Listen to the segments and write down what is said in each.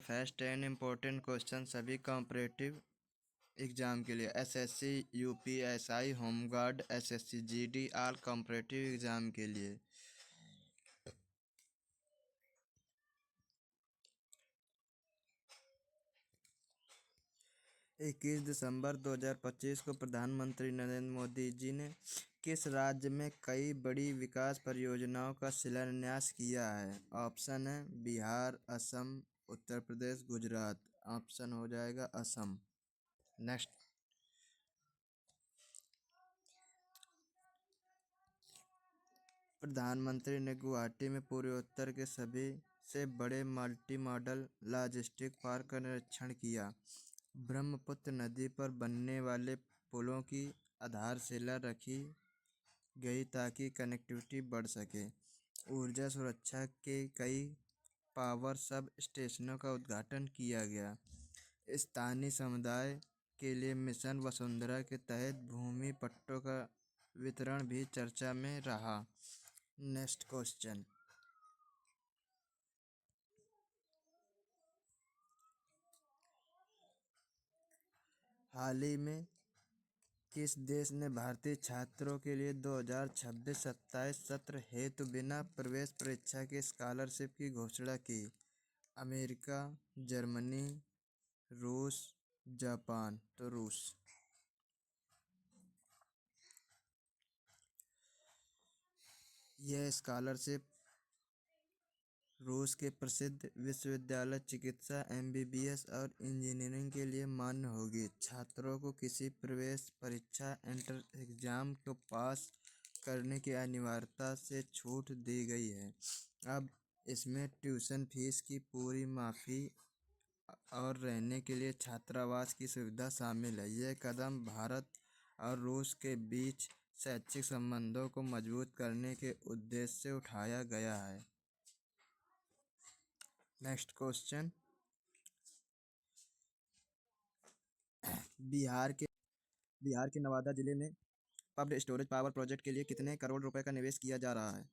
First and important question सभी competitive exam के लिए SSC, UPSI, home guard, SSC GD all competitive exam के लिए। इक्कीस दिसंबर 2025 को प्रधानमंत्री नरेंद्र मोदी जी ने किस राज्य में कई बड़ी विकास परियोजनाओं का शिलान्यास किया है? ऑप्शन है बिहार, असम, उत्तर प्रदेश, गुजरात। ऑप्शन हो जाएगा असम। नेक्स्ट, प्रधानमंत्री ने गुवाहाटी में पूर्वोत्तर के सभी से बड़े मल्टी मॉडल लॉजिस्टिक पार्क का निरीक्षण किया। ब्रह्मपुत्र नदी पर बनने वाले पुलों की आधारशिला रखी गई ताकि कनेक्टिविटी बढ़ सके। ऊर्जा सुरक्षा के कई पावर सब स्टेशनों का उद्घाटन किया गया। स्थानीय समुदाय के लिए मिशन वसुंधरा के तहत भूमि पट्टों का वितरण भी चर्चा में रहा। नेक्स्ट क्वेश्चन, हाल ही में किस देश ने भारतीय छात्रों के लिए 2026-27 सत्र हेतु बिना प्रवेश परीक्षा के स्कॉलरशिप की घोषणा की? अमेरिका, जर्मनी, रूस, जापान। तो रूस। यह स्कॉलरशिप रूस के प्रसिद्ध विश्वविद्यालय चिकित्सा, एमबीबीएस और इंजीनियरिंग के लिए मान्य होगी। छात्रों को किसी प्रवेश परीक्षा एंट्रेंस एग्जाम को पास करने की अनिवार्यता से छूट दी गई है। अब इसमें ट्यूशन फीस की पूरी माफ़ी और रहने के लिए छात्रावास की सुविधा शामिल है। यह कदम भारत और रूस के बीच शैक्षिक संबंधों को मजबूत करने के उद्देश्य से उठाया गया है। नेक्स्ट क्वेश्चन, बिहार के नवादा जिले में पम्प्ड स्टोरेज पावर प्रोजेक्ट के लिए कितने करोड़ रुपए का निवेश किया जा रहा है?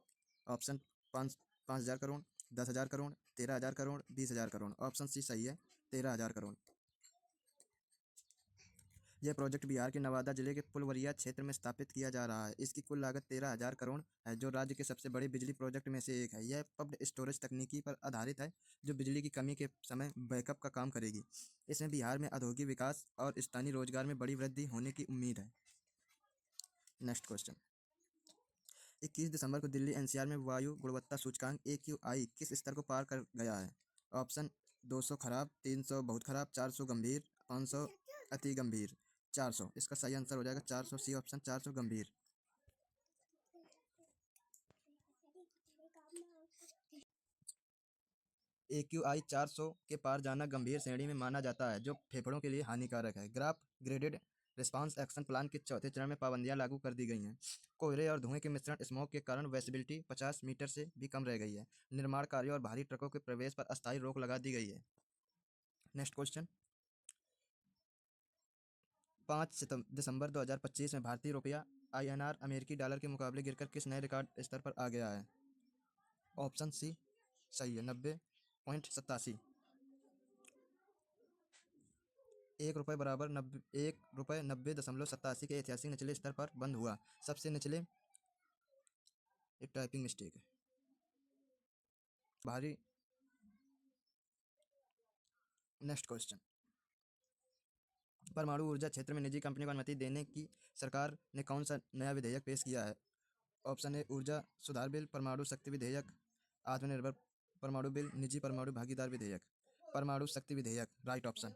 Option 5,000 crore, 10,000 crore, 13,000 crore, 20,000 crore. Option C सही है, 13,000 करोड़। यह प्रोजेक्ट बिहार के नवादा जिले के फुलवरिया क्षेत्र में स्थापित किया जा रहा है। इसकी कुल लागत 13,000 करोड़ है, जो राज्य के सबसे बड़े बिजली प्रोजेक्ट में से एक है। यह पम्प्ड स्टोरेज तकनीकी पर आधारित है, जो बिजली की कमी के समय बैकअप का काम करेगी। इसमें बिहार में औद्योगिक विकास और स्थानीय रोजगार में बड़ी वृद्धि होने की उम्मीद है। नेक्स्ट क्वेश्चन, 21 दिसंबर को दिल्ली एनसीआर में वायु गुणवत्ता सूचकांक AQI किस स्तर को पार कर गया है? ऑप्शन 200 खराब, 300 बहुत खराब, 400 गंभीर, 500 अति गंभीर। 400 इसका सही आंसर हो जाएगा। 400 सी ऑप्शन, 400 गंभीर। AQI 400 के पार जाना गंभीर श्रेणी में माना जाता है, जो फेफड़ों के लिए हानिकारक है। Graph graded response action plan के चौथे चरण में पाबंदियां लागू कर दी गई हैं। कोयले और धुएं के मिश्रण स्मोक के कारण विजिबिलिटी 50 मीटर से भी कम रह गई है। निर्माण कार्यों और भारी ट्रकों के प्रवेश पर अस्थायी रोक लगा दी गई है। नेक्स्ट क्वेश्चन, 5 दिसंबर 2025 में भारतीय रुपया INR अमेरिकी डॉलर के मुकाबले गिरकर किस नए रिकॉर्ड स्तर पर आ गया है? ऑप्शन सी सही है, 90.87। ₹1 90.87 के ऐतिहासिक निचले स्तर पर बंद हुआ। सबसे निचले, एक टाइपिंग मिस्टेक है, भारी। नेक्स्ट क्वेश्चन, परमाणु ऊर्जा क्षेत्र में निजी कंपनी को अनुमति देने की सरकार ने कौन सा नया विधेयक पेश किया है? ऑप्शन ए ऊर्जा सुधार बिल, परमाणु शक्ति विधेयक, आत्मनिर्भर परमाणु बिल, निजी परमाणु भागीदार विधेयक। परमाणु शक्ति विधेयक राइट ऑप्शन।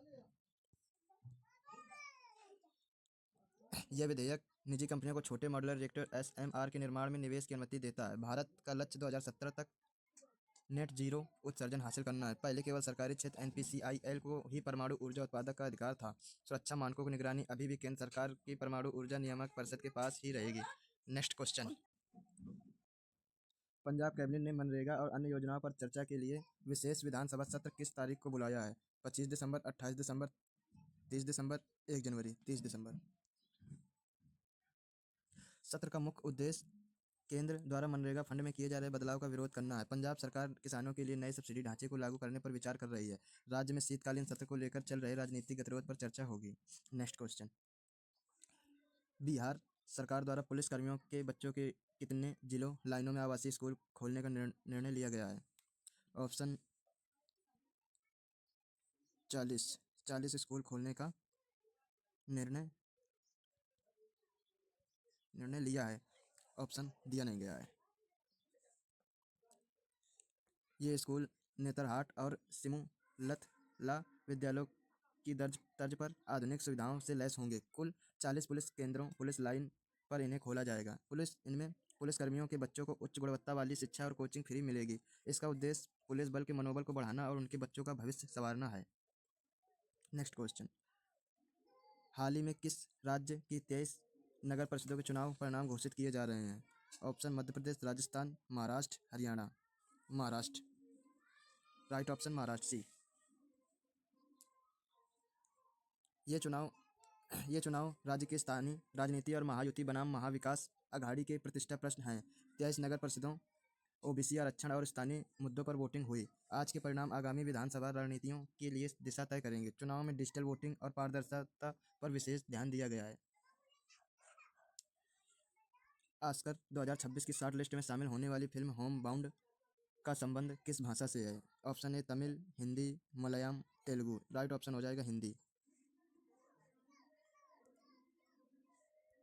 यह विधेयक निजी कंपनियों को छोटे मॉड्यूलर रिएक्टर SMR के निर्माण में निवेश की अनुमति देता है। भारत का लक्ष्य 2017 तक नेट जीरो उत्सर्जन हासिल करना है। पहले केवल सरकारी क्षेत्र NPCIL को ही परमाणु ऊर्जा उत्पादक का अधिकार था। सुरक्षा मानकों की निगरानी अभी भी केंद्र सरकार की परमाणु ऊर्जा नियामक परिषद के पास ही रहेगी। नेक्स्ट क्वेश्चन, पंजाब कैबिनेट ने मनरेगा और अन्य योजनाओं पर चर्चा के लिए विशेष विधानसभा सत्र किस तारीख को बुलाया है? 25 दिसंबर, 28 दिसंबर, 30 दिसंबर, 1 जनवरी। 30 दिसंबर। सत्र का मुख्य उद्देश्य केंद्र द्वारा मनरेगा फंड में किए जा रहे बदलाव का विरोध करना है। पंजाब सरकार किसानों के लिए नए सब्सिडी ढांचे को लागू करने पर विचार कर रही है। राज्य में शीतकालीन सत्र को लेकर चल रहे राजनीतिक गतिरोध पर चर्चा होगी। नेक्स्ट क्वेश्चन, बिहार सरकार द्वारा पुलिस कर्मियों के बच्चों के कितने जिलों लाइनों में आवासीय स्कूल खोलने का निर्णय लिया गया है? ऑप्शन 40 स्कूल खोलने का निर्णय लिया है। ऑप्शन दिया नहीं गया है। ये स्कूल नेतरहाट और सिमुलतला विद्यालयों की तर्ज पर आधुनिक सुविधाओं से लैस होंगे। कुल 40 पुलिस केंद्रों पुलिस लाइन पर इन्हें खोला जाएगा। इनमें पुलिसकर्मियों के बच्चों को उच्च गुणवत्ता वाली शिक्षा और कोचिंग फ्री मिलेगी। इसका उद्देश्य पुलिस बल के मनोबल को बढ़ाना और उनके बच्चों का भविष्य संवारना है। नेक्स्ट क्वेश्चन, हाल ही में किस राज्य की 23 नगर परिषदों के चुनाव परिणाम घोषित किए जा रहे हैं? Option Madhya Pradesh, Rajasthan, Maharashtra, Haryana. Maharashtra, right option Maharashtra सी। ये चुनाव राज्य के स्थानीय राजनीति और महायुति बनाम महाविकास अघाड़ी के प्रतिष्ठा प्रश्न हैं। 23 नगर परिषदों, ओबीसी आरक्षण और स्थानीय मुद्दों पर वोटिंग हुई। आज के परिणाम आगामी विधानसभा रणनीतियों के लिए दिशा तय करेंगे। चुनाव में डिजिटल वोटिंग और पारदर्शिता पर विशेष ध्यान दिया गया है। ऑस्कर 2026 की शॉर्ट लिस्ट में शामिल होने वाली फिल्म होम बाउंड का संबंध किस भाषा से है? Option A Tamil, Hindi, Malayalam, Telugu. Right option हो जाएगा हिंदी।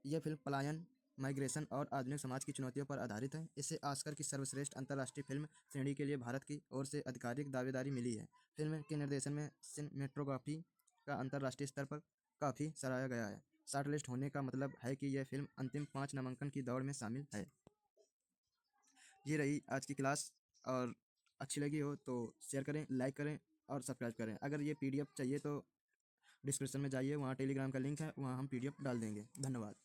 यह फिल्म पलायन, माइग्रेशन और आधुनिक समाज की चुनौतियों पर आधारित है। इसे ऑस्कर की सर्वश्रेष्ठ अंतर्राष्ट्रीय फिल्म श्रेणी के लिए भारत की ओर से आधिकारिक दावेदारी मिली है। फिल्म के निर्देशन में सिनेमेटोग्राफी का अंतर्राष्ट्रीय स्तर पर काफ़ी सराहा गया है। शॉर्ट लिस्ट होने का मतलब है कि यह फिल्म अंतिम 5 नामांकन की दौड़ में शामिल है। ये रही आज की क्लास, और अच्छी लगी हो तो शेयर करें, लाइक करें और सब्सक्राइब करें। अगर ये पीडीएफ चाहिए तो डिस्क्रिप्शन में जाइए, वहाँ टेलीग्राम का लिंक है, वहाँ हम पीडीएफ डाल देंगे। धन्यवाद।